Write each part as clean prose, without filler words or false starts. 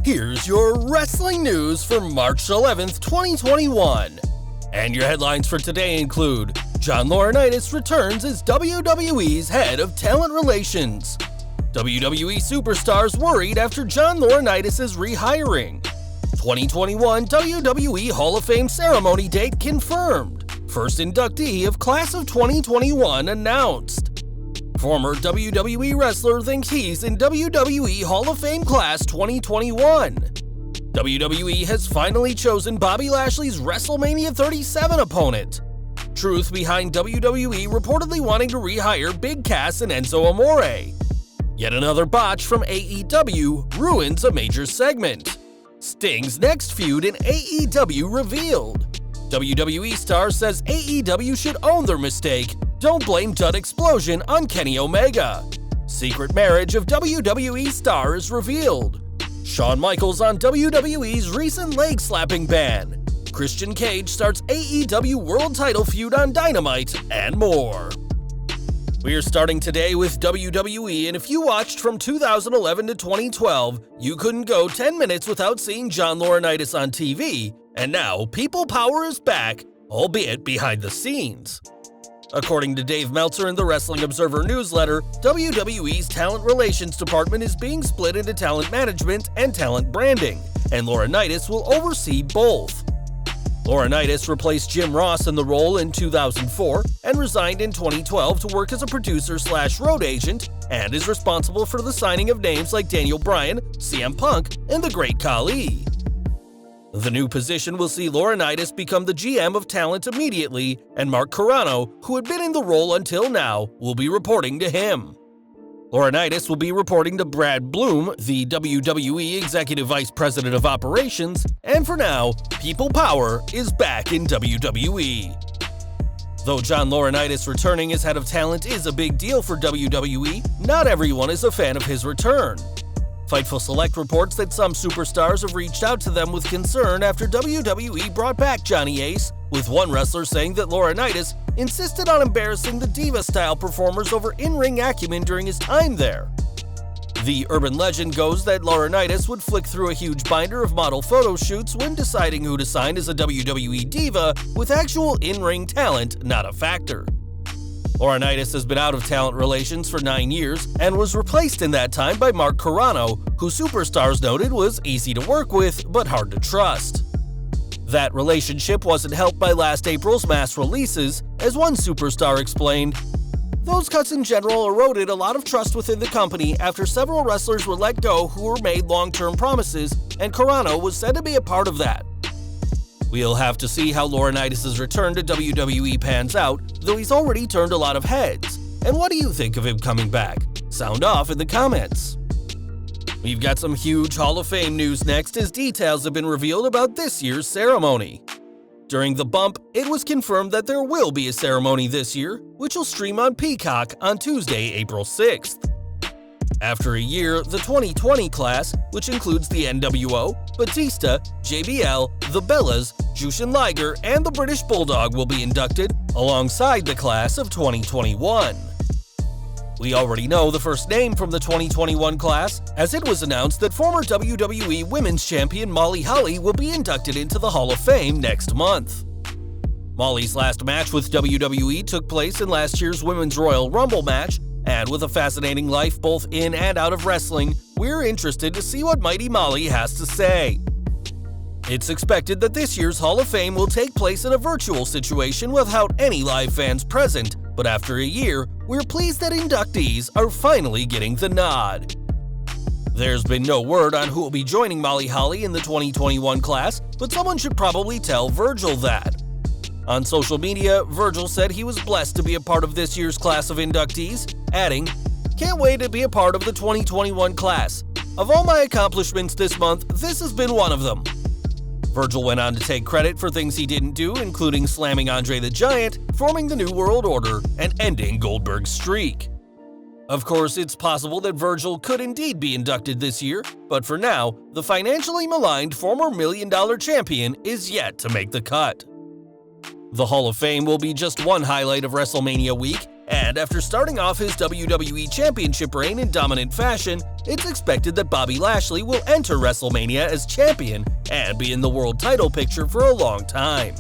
Here's your wrestling news for March 11th, 2021. And your headlines for today include: John Laurinaitis returns as WWE's head of talent relations. WWE superstars worried after John Laurinaitis' rehiring. 2021 WWE Hall of Fame ceremony date confirmed. First inductee of Class of 2021 announced. Former WWE wrestler thinks he's in WWE Hall of Fame Class 2021. WWE has finally chosen Bobby Lashley's Wrestlemania 37 opponent. Truth behind WWE reportedly wanting to rehire Big Cass and Enzo Amore. Yet another botch from AEW ruins a major segment. Sting's next feud in AEW revealed. WWE star says AEW should own their mistake. Don't blame Dud Explosion on Kenny Omega. Secret marriage of WWE star is revealed. Shawn Michaels on WWE's recent leg-slapping ban. Christian Cage starts AEW World Title feud on Dynamite, and more. We are starting today with WWE, and if you watched from 2011 to 2012, you couldn't go 10 minutes without seeing John Laurinaitis on TV, and now People Power is back, albeit behind the scenes. According to Dave Meltzer in the Wrestling Observer newsletter, WWE's talent relations department is being split into talent management and talent branding, and Laurinaitis will oversee both. Laurinaitis replaced Jim Ross in the role in 2004 and resigned in 2012 to work as a producer/road agent, and is responsible for the signing of names like Daniel Bryan, CM Punk, and The Great Khali. The new position will see Laurinaitis become the GM of talent immediately, and Mark Carrano, who had been in the role until now, will be reporting to him. Laurinaitis will be reporting to Brad Bloom, the WWE Executive Vice President of Operations, and for now, People Power is back in WWE. Though John Laurinaitis returning as head of talent is a big deal for WWE, not everyone is a fan of his return. Fightful Select reports that some superstars have reached out to them with concern after WWE brought back Johnny Ace, with one wrestler saying that Laurinaitis insisted on embarrassing the Diva-style performers over in-ring acumen during his time there. The urban legend goes that Laurinaitis would flick through a huge binder of model photo shoots when deciding who to sign as a WWE Diva, with actual in-ring talent not a factor. Laurinaitis has been out of talent relations for 9 years and was replaced in that time by Mark Carrano, who superstars noted was easy to work with but hard to trust. That relationship wasn't helped by last April's mass releases, as one superstar explained. Those cuts in general eroded a lot of trust within the company after several wrestlers were let go who were made long-term promises, and Carrano was said to be a part of that. We'll have to see how Laurinaitis' return to WWE pans out, though he's already turned a lot of heads. And what do you think of him coming back? Sound off in the comments. We've got some huge Hall of Fame news next, as details have been revealed about this year's ceremony. During the bump, it was confirmed that there will be a ceremony this year, which will stream on Peacock on Tuesday, April 6th. After a year, the 2020 class, which includes the NWO, Batista, JBL, the Bellas, Jushin Liger, and the British Bulldog will be inducted, alongside the class of 2021. We already know the first name from the 2021 class, as it was announced that former WWE Women's Champion Molly Holly will be inducted into the Hall of Fame next month. Molly's last match with WWE took place in last year's Women's Royal Rumble match, and with a fascinating life both in and out of wrestling, we're interested to see what Mighty Molly has to say. It's expected that this year's Hall of Fame will take place in a virtual situation without any live fans present, but after a year, we're pleased that inductees are finally getting the nod. There's been no word on who will be joining Molly Holly in the 2021 class, but someone should probably tell Virgil that. On social media, Virgil said he was blessed to be a part of this year's class of inductees, adding, "Can't wait to be a part of the 2021 class. Of all my accomplishments this month, this has been one of them." Virgil went on to take credit for things he didn't do, including slamming Andre the Giant, forming the New World Order, and ending Goldberg's streak. Of course, it's possible that Virgil could indeed be inducted this year, but for now, the financially maligned former $1 Million champion is yet to make the cut. The Hall of Fame will be just one highlight of Wrestlemania week, And after starting off his WWE Championship reign in dominant fashion, it's expected that Bobby Lashley will enter WrestleMania as champion and be in the world title picture for a long time.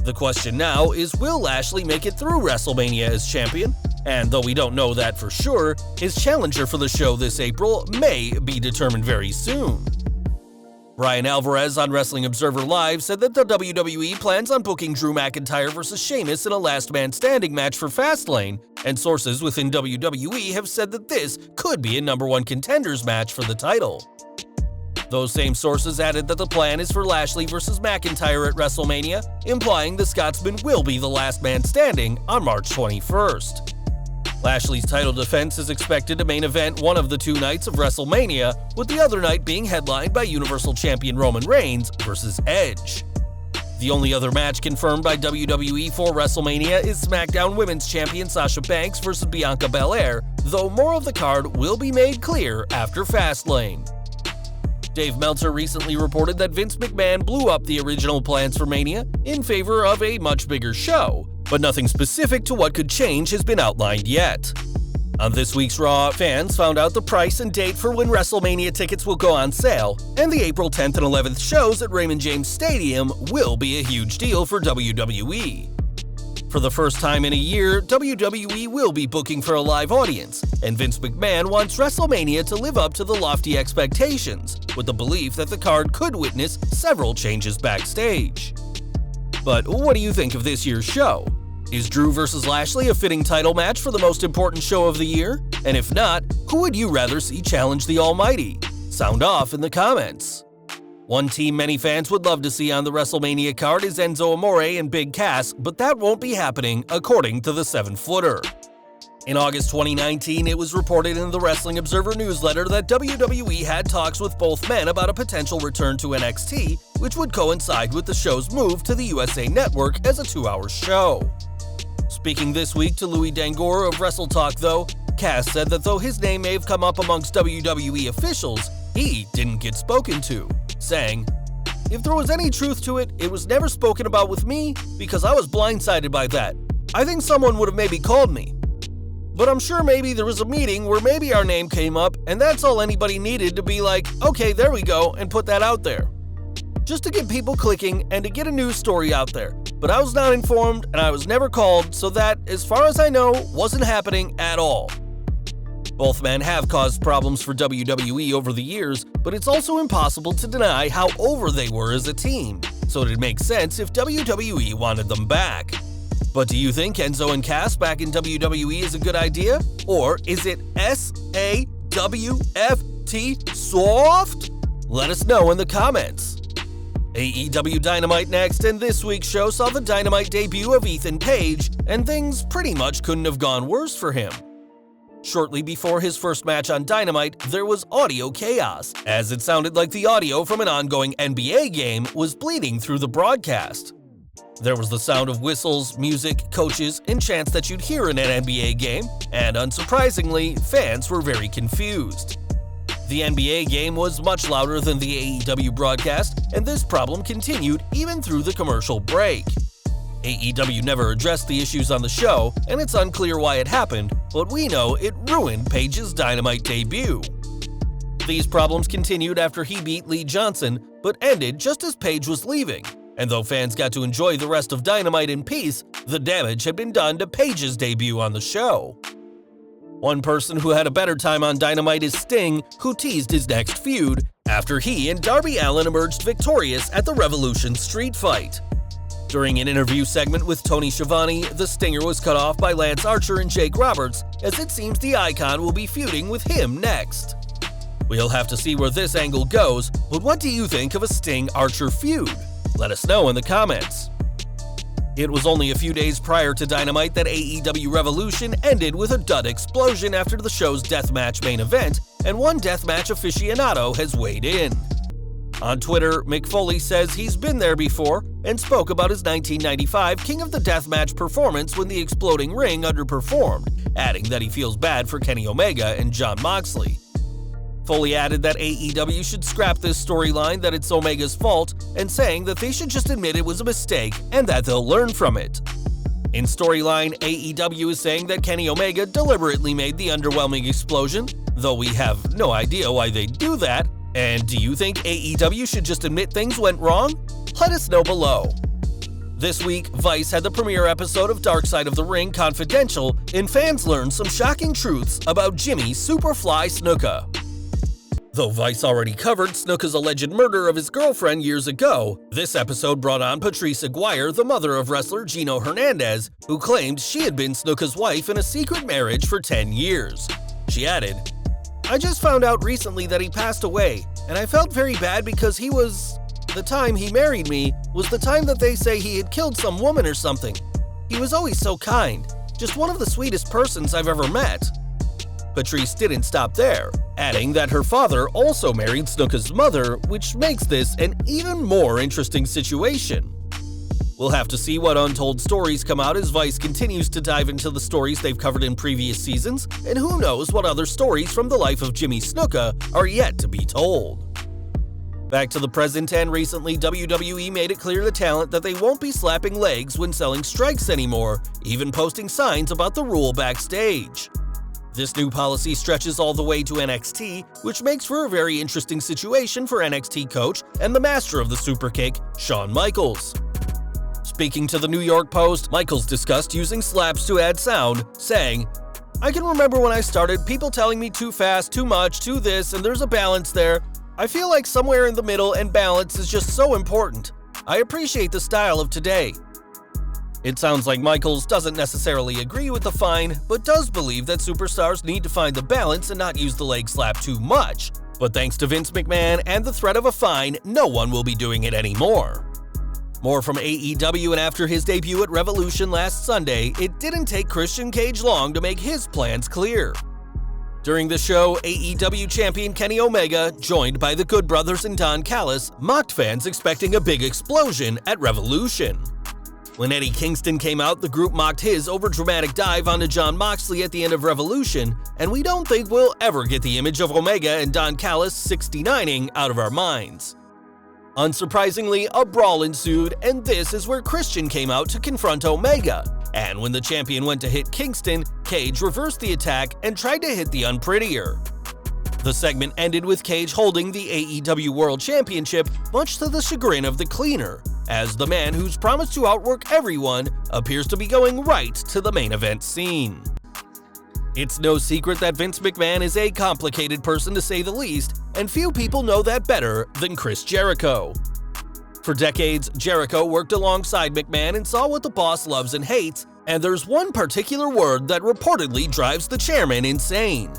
The question now is, will Lashley make it through WrestleMania as champion? And though we don't know that for sure, his challenger for the show this April may be determined very soon. Bryan Alvarez on Wrestling Observer Live said that the WWE plans on booking Drew McIntyre vs. Sheamus in a last man standing match for Fastlane, and sources within WWE have said that this could be a #1 contenders match for the title. Those same sources added that the plan is for Lashley vs. McIntyre at WrestleMania, implying the Scotsman will be the last man standing on March 21st. Lashley's title defense is expected to main event one of the 2 nights of WrestleMania, with the other night being headlined by Universal Champion Roman Reigns vs. Edge. The only other match confirmed by WWE for WrestleMania is SmackDown Women's Champion Sasha Banks vs. Bianca Belair, though more of the card will be made clear after Fastlane. Dave Meltzer recently reported that Vince McMahon blew up the original plans for Mania in favor of a much bigger show, but nothing specific to what could change has been outlined yet. On this week's Raw, fans found out the price and date for when WrestleMania tickets will go on sale, and the April 10th and 11th shows at Raymond James Stadium will be a huge deal for WWE. For the first time in a year, WWE will be booking for a live audience, and Vince McMahon wants WrestleMania to live up to the lofty expectations, with the belief that the card could witness several changes backstage. But what do you think of this year's show? Is Drew vs. Lashley a fitting title match for the most important show of the year? And if not, who would you rather see challenge the Almighty? Sound off in the comments. One team many fans would love to see on the WrestleMania card is Enzo Amore and Big Cass, but that won't be happening, according to the 7-footer. In August 2019, it was reported in the Wrestling Observer newsletter that WWE had talks with both men about a potential return to NXT, which would coincide with the show's move to the USA Network as a 2-hour show. Speaking this week to Louis Dangoor of WrestleTalk, though, Cass said that though his name may have come up amongst WWE officials, he didn't get spoken to, saying, "If there was any truth to it, it was never spoken about with me because I was blindsided by that. I think someone would have maybe called me. But I'm sure maybe there was a meeting where maybe our name came up and that's all anybody needed to be like, okay, there we go, and put that out there. Just to get people clicking and to get a news story out there. But I was not informed and I was never called, so that, as far as I know, wasn't happening at all." Both men have caused problems for WWE over the years, but it's also impossible to deny how over they were as a team, so it'd make sense if WWE wanted them back. But do you think Enzo and Cass back in WWE is a good idea? Or is it SAWFT soft? Let us know in the comments. AEW Dynamite next, and this week's show saw the Dynamite debut of Ethan Page, and things pretty much couldn't have gone worse for him. Shortly before his first match on Dynamite, there was audio chaos, as it sounded like the audio from an ongoing NBA game was bleeding through the broadcast. There was the sound of whistles, music, coaches, and chants that you'd hear in an NBA game, and unsurprisingly, fans were very confused. The NBA game was much louder than the AEW broadcast, and this problem continued even through the commercial break. AEW never addressed the issues on the show, and it's unclear why it happened, but we know it ruined Page's Dynamite debut. These problems continued after he beat Lee Johnson, but ended just as Page was leaving, and though fans got to enjoy the rest of Dynamite in peace, the damage had been done to Page's debut on the show. One person who had a better time on Dynamite is Sting, who teased his next feud after he and Darby Allin emerged victorious at the Revolution Street Fight. During an interview segment with Tony Schiavone, the Stinger was cut off by Lance Archer and Jake Roberts, as it seems the Icon will be feuding with him next. We'll have to see where this angle goes, but what do you think of a Sting-Archer feud? Let us know in the comments. It was only a few days prior to Dynamite that AEW Revolution ended with a dud explosion after the show's deathmatch main event, and one deathmatch aficionado has weighed in. On Twitter, Mick Foley says he's been there before and spoke about his 1995 King of the Deathmatch performance when the exploding ring underperformed, adding that he feels bad for Kenny Omega and Jon Moxley. Foley added that AEW should scrap this storyline that it's Omega's fault, and saying that they should just admit it was a mistake and that they'll learn from it. In storyline, AEW is saying that Kenny Omega deliberately made the underwhelming explosion, though we have no idea why they'd do that. And do you think AEW should just admit things went wrong? Let us know below. This week, Vice had the premiere episode of Dark Side of the Ring Confidential, and fans learned some shocking truths about Jimmy Superfly Snuka. Though Vice already covered Snuka's alleged murder of his girlfriend years ago, this episode brought on Patrice Aguirre, the mother of wrestler Gino Hernandez, who claimed she had been Snuka's wife in a secret marriage for 10 years. She added, "I just found out recently that he passed away, and I felt very bad because the time he married me was the time that they say he had killed some woman or something. He was always so kind, just one of the sweetest persons I've ever met." Patrice didn't stop there, adding that her father also married Snuka's mother, which makes this an even more interesting situation. We'll have to see what untold stories come out as Vice continues to dive into the stories they've covered in previous seasons, and who knows what other stories from the life of Jimmy Snuka are yet to be told. Back to the present, and recently WWE made it clear to talent that they won't be slapping legs when selling strikes anymore, even posting signs about the rule backstage. This new policy stretches all the way to NXT, which makes for a very interesting situation for NXT coach and the master of the superkick, Shawn Michaels. Speaking to the New York Post, Michaels discussed using slaps to add sound, saying, "I can remember when I started, people telling me too fast, too much, too this, and there's a balance there. I feel like somewhere in the middle, and balance is just so important. I appreciate the style of today." It sounds like Michaels doesn't necessarily agree with the fine, but does believe that superstars need to find the balance and not use the leg slap too much. But thanks to Vince McMahon and the threat of a fine, no one will be doing it anymore. More from AEW, and after his debut at Revolution last Sunday, it didn't take Christian Cage long to make his plans clear. During the show, AEW champion Kenny Omega, joined by the Good Brothers and Don Callis, mocked fans expecting a big explosion at Revolution. When Eddie Kingston came out, the group mocked his overdramatic dive onto Jon Moxley at the end of Revolution, and we don't think we'll ever get the image of Omega and Don Callis 69ing out of our minds. Unsurprisingly, a brawl ensued, and this is where Christian came out to confront Omega. And when the champion went to hit Kingston, Cage reversed the attack and tried to hit the unprettier. The segment ended with Cage holding the AEW World Championship, much to the chagrin of the cleaner, as the man who's promised to outwork everyone appears to be going right to the main event scene. It's no secret that Vince McMahon is a complicated person to say the least, and few people know that better than Chris Jericho. For decades, Jericho worked alongside McMahon and saw what the boss loves and hates, and there's one particular word that reportedly drives the chairman insane.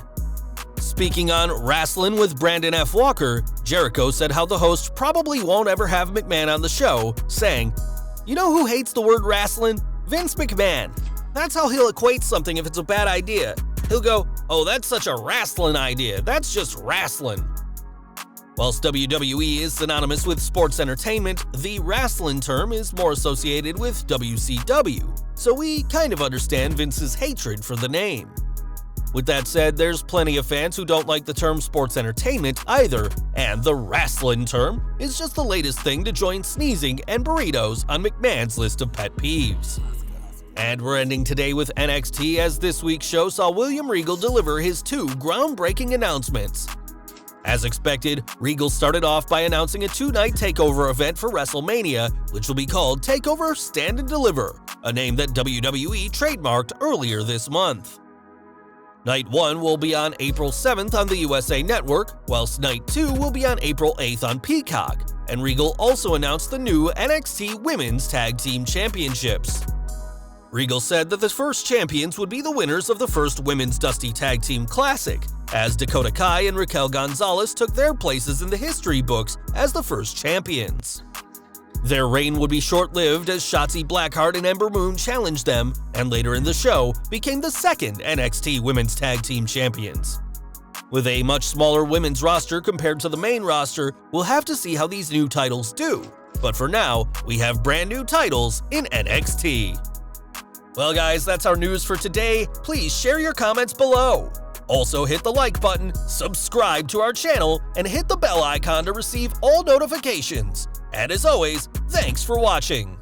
Speaking on Wrestling with Brandon F. Walker, Jericho said how the host probably won't ever have McMahon on the show, saying, "You know who hates the word wrestling? Vince McMahon. That's how he'll equate something if it's a bad idea. He'll go, 'Oh, that's such a wrestling idea. That's just wrestling.'" Whilst WWE is synonymous with sports entertainment, the wrestling term is more associated with WCW, so we kind of understand Vince's hatred for the name. With that said, there's plenty of fans who don't like the term sports entertainment either, and the wrestling term is just the latest thing to join sneezing and burritos on McMahon's list of pet peeves. And we're ending today with NXT, as this week's show saw William Regal deliver his two groundbreaking announcements. As expected, Regal started off by announcing a two-night takeover event for Wrestlemania, which will be called TakeOver Stand and Deliver, a name that WWE trademarked earlier this month. Night 1 will be on April 7th on the USA Network, whilst Night 2 will be on April 8th on Peacock, and Regal also announced the new NXT Women's Tag Team Championships. Regal said that the first champions would be the winners of the first Women's Dusty Tag Team Classic, as Dakota Kai and Raquel Gonzalez took their places in the history books as the first champions. Their reign would be short-lived as Shotzi Blackheart and Ember Moon challenged them, and later in the show became the second NXT Women's Tag Team Champions. With a much smaller women's roster compared to the main roster, we'll have to see how these new titles do, but for now, we have brand new titles in NXT. Well guys, that's our news for today. Please share your comments below. Also hit the like button, subscribe to our channel, and hit the bell icon to receive all notifications. And as always, thanks for watching.